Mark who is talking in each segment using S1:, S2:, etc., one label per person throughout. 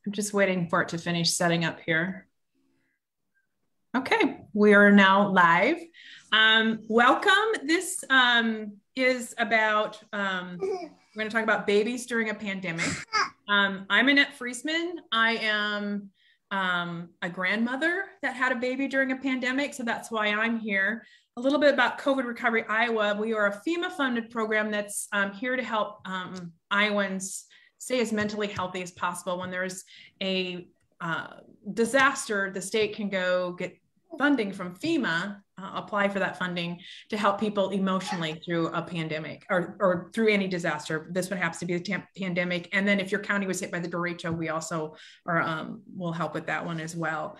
S1: I'm just waiting for it to finish setting up here. Okay, we are now live. Welcome. This is about, we're going to talk about babies during a pandemic. I'm Annette Friesman. I am a grandmother that had a baby during a pandemic, so that's why I'm here. A little bit about COVID Recovery Iowa. We are a FEMA-funded program that's here to help Iowans stay as mentally healthy as possible. When there's a disaster, the state can go get funding from FEMA, apply for that funding to help people emotionally through a pandemic or through any disaster. This one happens to be a pandemic. And then if your county was hit by the derecho, we also will help with that one as well.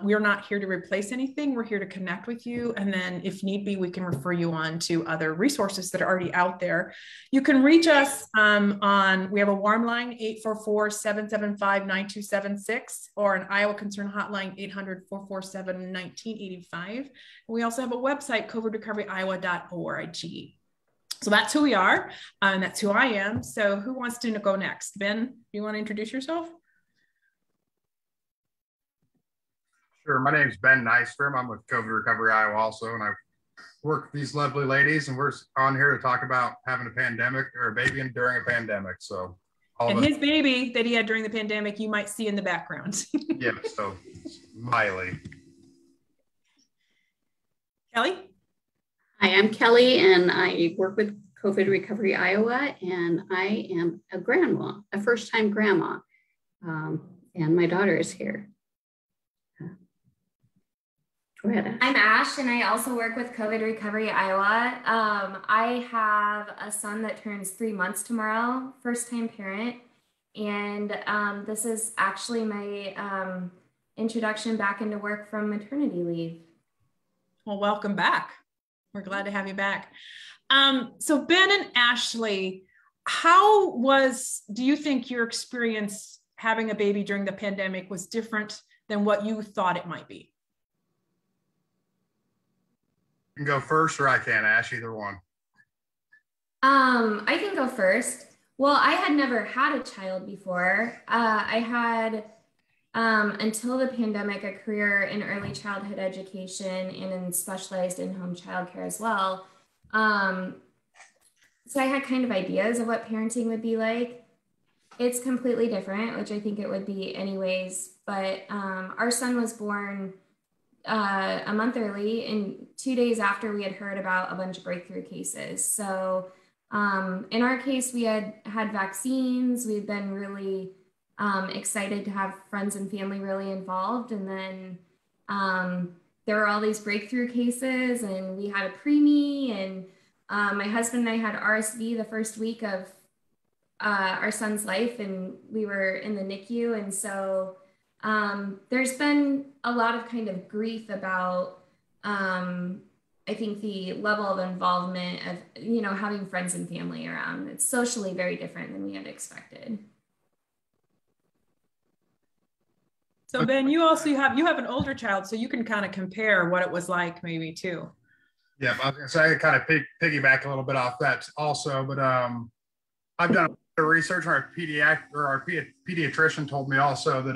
S1: We are not here to replace anything. We're here to connect with you. And then if need be, we can refer you on to other resources that are already out there. You can reach us we have a warm line, 844-775-9276, or an Iowa Concern hotline, 800-447-1985. We also have a website, covidrecoveryiowa.org. So that's who we are, and that's who I am. So who wants to go next? Ben, do you want to introduce yourself?
S2: Sure. My name is Ben Nystrom. I'm with COVID Recovery Iowa also, and I've worked with these lovely ladies, and we're on here to talk about having a pandemic or a baby during a pandemic. So
S1: his baby that he had during the pandemic, you might see in the background.
S2: Yeah, so Miley.
S1: Kelly?
S3: Hi, I'm Kelly, and I work with COVID Recovery Iowa, and I am a grandma, a first-time grandma, and my daughter is here. Go ahead.
S4: I'm Ash, and I also work with COVID Recovery Iowa. I have a son that turns 3 months tomorrow, first-time parent, and this is actually my introduction back into work from maternity leave.
S1: Well, welcome back. We're glad to have you back. So Ben and Ashley, do you think your experience having a baby during the pandemic was different than what you thought it might be?
S2: You can go first, or I can, Ash, either one.
S4: I can go first. Well, I had never had a child before. I had until the pandemic, a career in early childhood education and in specialized in-home childcare as well. So I had kind of ideas of what parenting would be like. It's completely different, which I think it would be anyways, but our son was born a month early, and 2 days after we had heard about a bunch of breakthrough cases. So in our case, we had vaccines. We'd been really excited to have friends and family really involved. And then there were all these breakthrough cases, and we had a preemie, and my husband and I had RSV the first week of our son's life, and we were in the NICU. And so there's been a lot of kind of grief about, I think, the level of involvement of, having friends and family around. It's socially very different than we had expected.
S1: So Ben, you have an older child, so you can kind of compare what it was like maybe too.
S2: Yeah, I was gonna say I could kind of piggyback a little bit off that also, but I've done a bit of research. Our pediatrician told me also that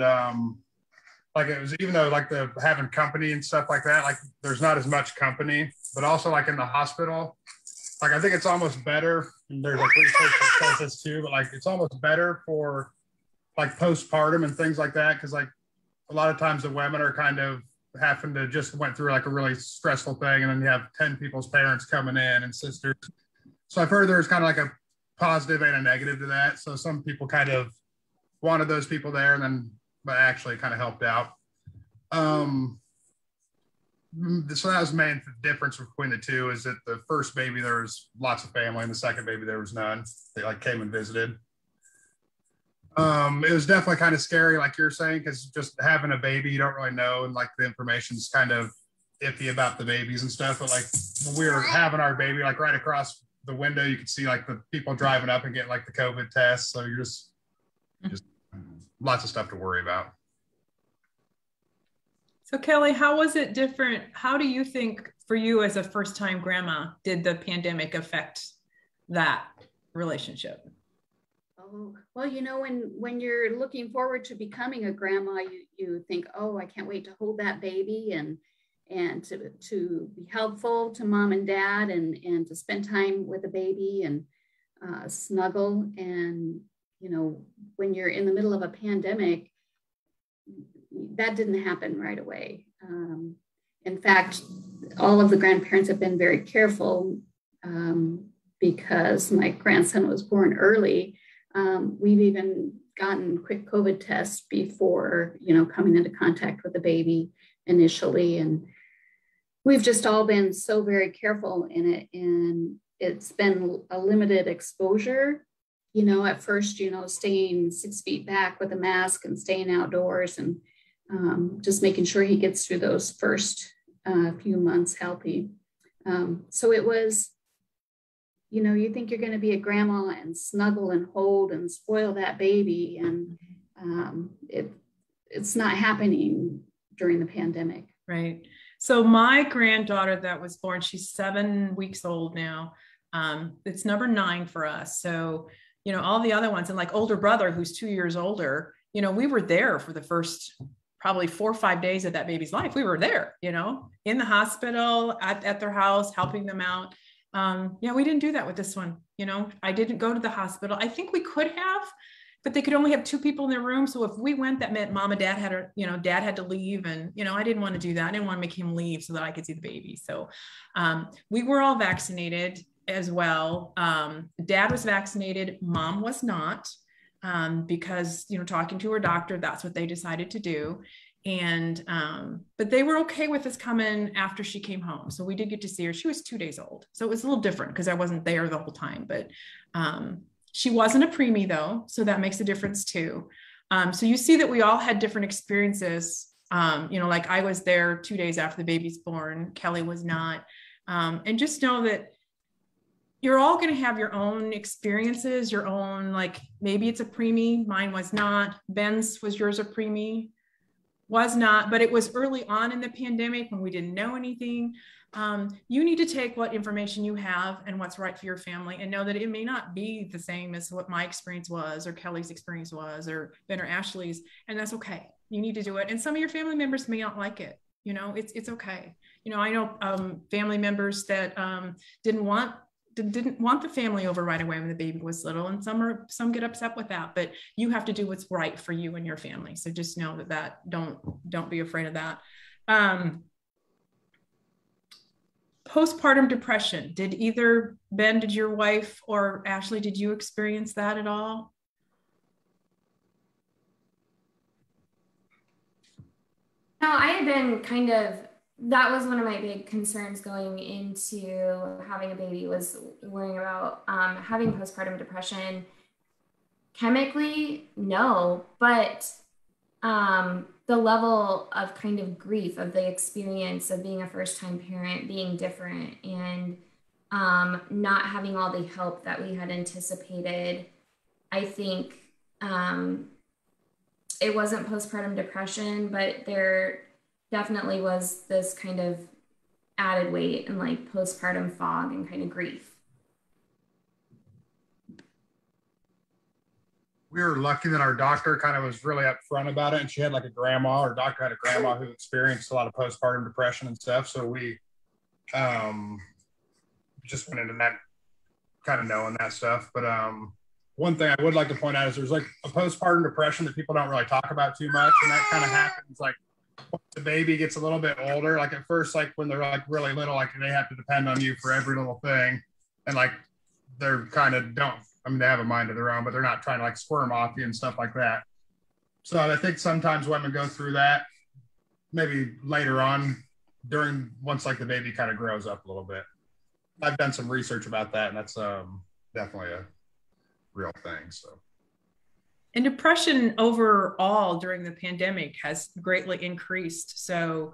S2: like it was, even though like the having company and stuff like that, like there's not as much company, but also like in the hospital, like I think it's almost better. And there's like research that says this too, but like it's almost better for like postpartum and things like that, because like a lot of times the women are kind of having to just went through like a really stressful thing, and then you have 10 people's parents coming in and sisters. So I've heard there's kind of like a positive and a negative to that. So some people kind of wanted those people there, and then but actually kind of helped out. So that was the main difference between the two, is that the first baby there was lots of family, and the second baby there was none. They like came and visited. It was definitely kind of scary, like you're saying, because just having a baby, you don't really know, and like the information's kind of iffy about the babies and stuff. But like when we were having our baby, like right across the window, you could see like the people driving up and getting like the COVID test. So you're just lots of stuff to worry about.
S1: So Kelly, how was it different? How do you think, for you as a first-time grandma, did the pandemic affect that relationship?
S3: Oh, well, when you're looking forward to becoming a grandma, you think, oh, I can't wait to hold that baby and to be helpful to mom and dad and to spend time with the baby and snuggle. And, when you're in the middle of a pandemic, that didn't happen right away. In fact, all of the grandparents have been very careful because my grandson was born early. We've even gotten quick COVID tests before, coming into contact with the baby initially. And we've just all been so very careful in it. And it's been a limited exposure, at first, staying 6 feet back with a mask and staying outdoors and just making sure he gets through those first few months healthy. So it was, you think you're going to be a grandma and snuggle and hold and spoil that baby. And it's not happening during the pandemic.
S1: Right. So my granddaughter that was born, she's 7 weeks old now. It's number 9 for us. So, all the other ones, and like older brother, who's 2 years older, we were there for the first probably 4 or 5 days of that baby's life. We were there, in the hospital, at their house, helping them out. We didn't do that with this one. I didn't go to the hospital. I think we could have, but they could only have 2 people in their room. So if we went, that meant mom and dad dad had to leave. And, I didn't want to do that. I didn't want to make him leave so that I could see the baby. So we were all vaccinated as well. Dad was vaccinated. Mom was not, because, talking to her doctor, that's what they decided to do. And, but they were okay with us coming after she came home. So we did get to see her. She was 2 days old. So it was a little different because I wasn't there the whole time, but, she wasn't a preemie though. So that makes a difference too. So you see that we all had different experiences. Like I was there 2 days after the baby's born. Kelly was not. And just know that you're all going to have your own experiences, your own, like maybe it's a preemie. Mine was not. Ben's, was yours a preemie? Was not, but it was early on in the pandemic when we didn't know anything. You need to take what information you have and what's right for your family and know that it may not be the same as what my experience was or Kelly's experience was or Ben or Ashley's, and that's okay. You need to do it. And some of your family members may not like it. It's okay. I know family members that didn't want the family over right away when the baby was little, and some get upset with that, but you have to do what's right for you and your family. So just know that don't be afraid of that. Postpartum depression. Did either Ben, did your wife, or Ashley, did you experience that at all?
S4: No, I had been that was one of my big concerns going into having a baby, was worrying about having postpartum depression. Chemically, no, but the level of kind of grief of the experience of being a first-time parent being different and not having all the help that we had anticipated. I think it wasn't postpartum depression, but there definitely was this kind of added weight and like postpartum fog and kind of grief.
S2: We were lucky that our doctor kind of was really upfront about it, and she had like a grandma. Our doctor had a grandma who experienced a lot of postpartum depression and stuff. So we just went into that kind of knowing that stuff. But one thing I would like to point out is there's like a postpartum depression that people don't really talk about too much, and that kind of happens like once the baby gets a little bit older. Like at first, like when they're like really little, like they have to depend on you for every little thing, and like they're kind of they have a mind of their own, but they're not trying to like squirm off you and stuff like that. So I think sometimes women go through that maybe later on once like the baby kind of grows up a little bit. I've done some research about that, and that's definitely a real thing. So.
S1: And depression overall during the pandemic has greatly increased. So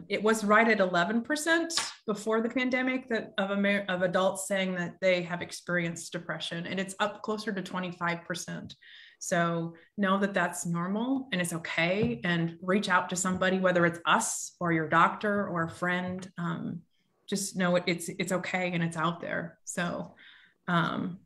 S1: it was right at 11% before the pandemic of adults saying that they have experienced depression, and it's up closer to 25%. So know that that's normal and it's okay, and reach out to somebody, whether it's us or your doctor or a friend. Just know it's okay and it's out there. So
S4: and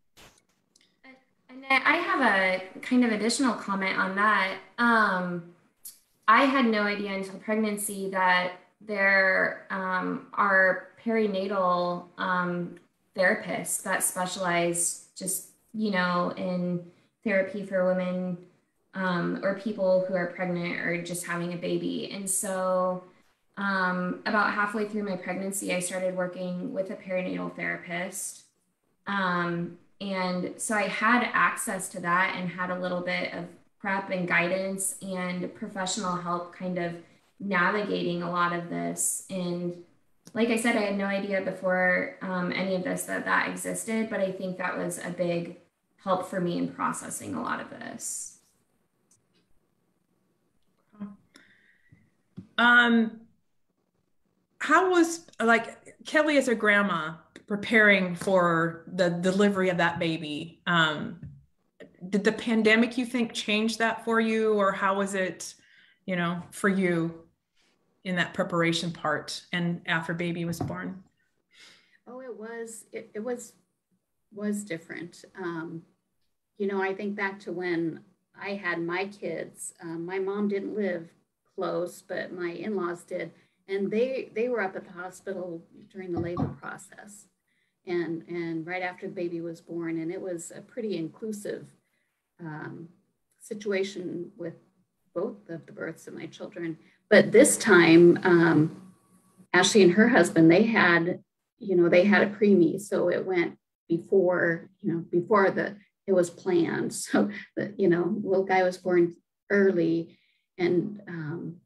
S4: I have a kind of additional comment on that. I had no idea until pregnancy that there are perinatal therapists that specialize just, in therapy for women or people who are pregnant or just having a baby. And so, about halfway through my pregnancy, I started working with a perinatal therapist. And so I had access to that and had a little bit of prep and guidance and professional help kind of navigating a lot of this. And like I said, I had no idea before any of this that existed, but I think that was a big help for me in processing a lot of this.
S1: How was, like, Kelly as a grandma preparing for the delivery of that baby? Did the pandemic, you think, change that for you, or how was it, for you in that preparation part and after baby was born?
S3: Oh, it was different. I think back to when I had my kids. My mom didn't live close, but my in-laws did, and they were up at the hospital during the labor process, and right after the baby was born, and it was a pretty inclusive situation with both of the births of my children. But this time, Ashley and her husband, they had a preemie, so it went before it was planned. So the little guy was born early, and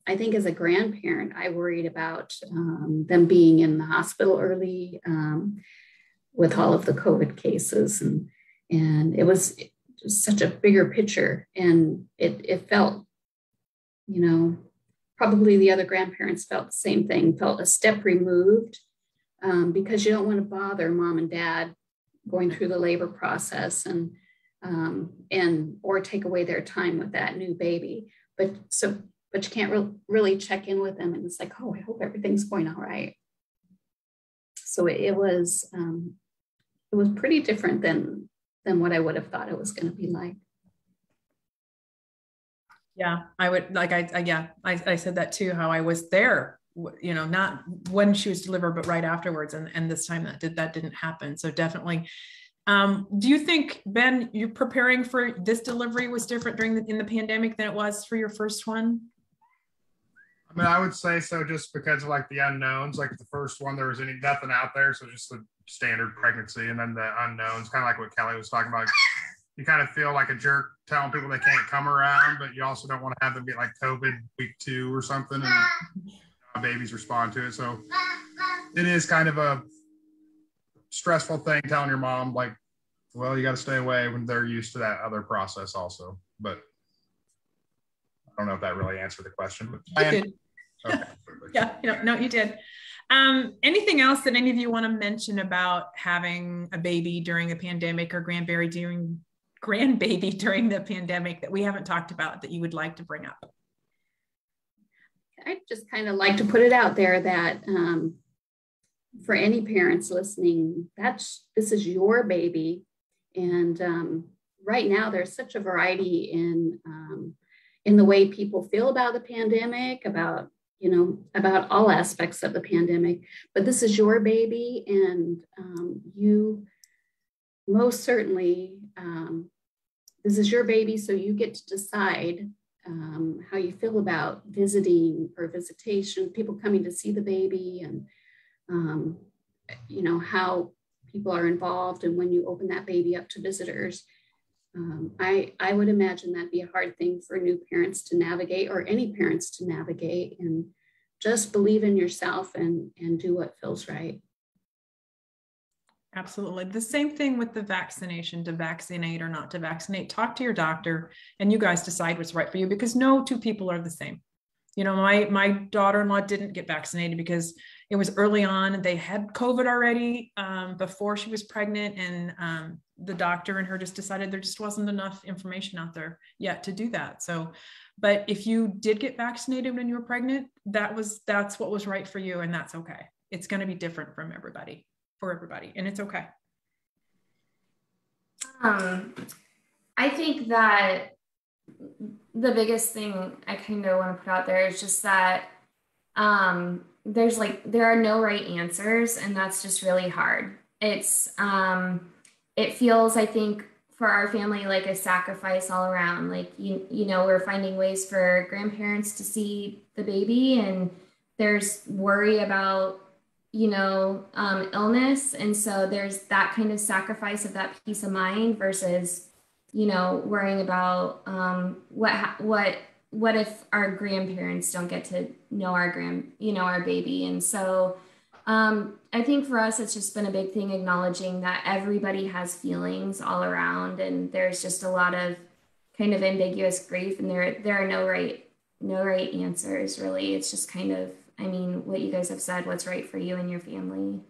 S3: I think as a grandparent, I worried about them being in the hospital early with all of the COVID cases, and it was such a bigger picture, and it felt, probably the other grandparents felt the same thing, felt a step removed, because you don't want to bother mom and dad going through the labor process and or take away their time with that new baby. But you can't really check in with them, and it's like, oh, I hope everything's going all right. So it was pretty different than what I would have thought it was going to be like.
S1: Yeah, I would, like, I said that too, how I was there, not when she was delivered, but right afterwards. And this time that didn't happen. So definitely. Do you think, Ben, you preparing for this delivery was different in the pandemic than it was for your first one?
S2: I mean, I would say so, just because of like the unknowns. Like the first one, there was nothing out there, so just the standard pregnancy, and then the unknowns, kind of like what Kelly was talking about. You kind of feel like a jerk telling people they can't come around, but you also don't want to have them get like COVID week 2 or something, and babies respond to it. So it is kind of a stressful thing telling your mom, like, well, you got to stay away when they're used to that other process also. But I don't know if that really answered the question. But
S1: you did. Okay. Yeah, no, you did. Anything else that any of you want to mention about having a baby during the pandemic, or grandbaby during the pandemic, that we haven't talked about that you would like to bring up?
S3: I'd just kind of like to put it out there that for any parents listening, this is your baby. And right now there's such a variety in the way people feel about the pandemic, about all aspects of the pandemic. But this is your baby, and you most certainly, this is your baby, so you get to decide how you feel about visiting or visitation, people coming to see the baby, and how people are involved, and when you open that baby up to visitors. I would imagine that'd be a hard thing for new parents to navigate, or any parents to navigate, and just believe in yourself and do what feels right.
S1: Absolutely. The same thing with the vaccination, to vaccinate or not to vaccinate. Talk to your doctor and you guys decide what's right for you, because no two people are the same. My daughter-in-law didn't get vaccinated because it was early on and they had COVID already before she was pregnant, and the doctor and her just decided there just wasn't enough information out there yet to do that. So, but if you did get vaccinated when you were pregnant, that's what was right for you, and that's okay. It's going to be different for everybody, and it's okay.
S4: I think that the biggest thing I kind of want to put out there is just that there are no right answers, and that's just really hard. It feels, I think, for our family like a sacrifice all around. Like, you know, we're finding ways for grandparents to see the baby, and there's worry about, you know, illness. And so there's that kind of sacrifice of that peace of mind versus, you know, worrying about what if our grandparents don't get to know our baby. And so I think for us, it's just been a big thing acknowledging that everybody has feelings all around, and there's just a lot of kind of ambiguous grief, and there are no right answers, really. It's just kind of, I mean, what you guys have said, what's right for you and your family.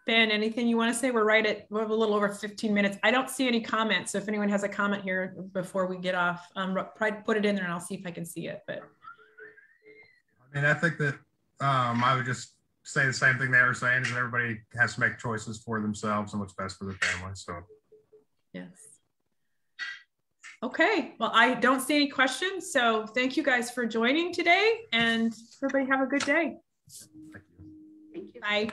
S1: Ben, anything you want to say? We have a little over 15 minutes. I don't see any comments. So if anyone has a comment here before we get off, probably put it in there and I'll see if I can see it. But
S2: I mean, I think that I would just say the same thing they were saying, is that everybody has to make choices for themselves and what's best for their family. So,
S1: yes. Okay. Well, I don't see any questions. So thank you guys for joining today, and everybody have a good day.
S2: thank you.
S3: Thank you.
S1: Bye.